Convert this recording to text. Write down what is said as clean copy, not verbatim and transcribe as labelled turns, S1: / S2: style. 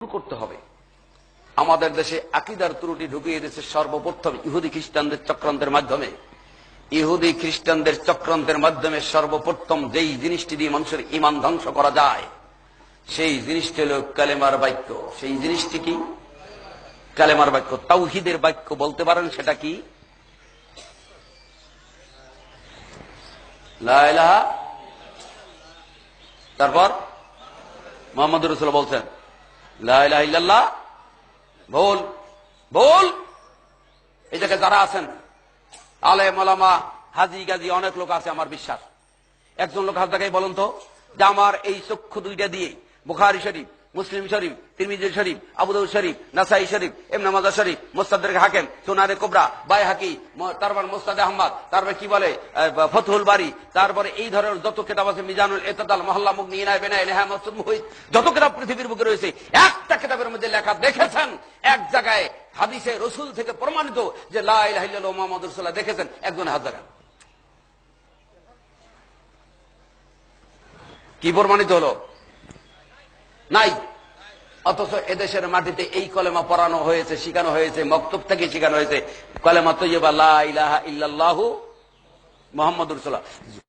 S1: করতে হবে। আমাদের দেশে আকীদার ত্রুটি ঢুকিয়ে দিয়েছে সর্বপ্রথম ইহুদি খ্রিস্টানদের চক্রান্তের মাধ্যমে। ইহুদি খ্রিস্টানদের চক্রান্তের মাধ্যমে সর্বপ্রথম যেই জিনিসটি দিয়ে মানুষের ঈমান ধ্বংস করা যায় সেই জিনিসটি হল কালেমার বাক্য। সেই জিনিসটি কি? কালেমার বাক্য, তাওহীদের বাক্য বলতে পারেন। সেটা কি? লা ইলাহা, তারপর মুহাম্মদুর রাসূলুল্লাহ বলছেন লা ইলাহা ইল্লাল্লাহ। ভুল ভুল। এই জায়গায় যারা আছেন আলেম ওলামা হাজী গাজী অনেক লোক আছে, আমার বিশ্বাস। একজন লোক হাত দেখাই বলুন তো যে আমার এই চক্ষু দুইটা দিয়ে বুখারী শরীফ, মুসলিম শরীফ, তিরমিজি শরীফ, আবু দাউদ শরীফ, নাসাই শরীফ, ইবনে মাজাহ শরীফ, মুস্তাদরাক হাকিম, সুনানে কুবরা, বাইহাকি, তারপর মুসনাদ আহমদ, তারপর কি বলে ফতহুল বারী, তারপরে এই ধরনের যত কিতাব আছে, মিজানুল ইতিদাল, মহল্লা মুগনি, ইনায় বিনায়, নেহা মাসুদ মুহিত, যত কিতাব পৃথিবীর বুকে রয়েছে, একটা কিতাবের মধ্যে লেখা দেখেছেন এক জায়গায় হাদিসে রাসূল থেকে প্রমাণিত যে লা ইলাহা ইল্লাল্লাহ মুহাম্মাদুর রাসূলুল্লাহ দেখেছেন একজন হাত দেখান? কি প্রমাণিত হলো? নাই। অথচ এদেশের মাটিতে এই কলেমা পড়ানো হয়েছে, শিখানো হয়েছে, মক্তব থেকে শিখানো হয়েছে কলেমা তৈয়বা লা ইলাহা ইল্লাল্লাহু মুহাম্মাদুর রাসূলুল্লাহ।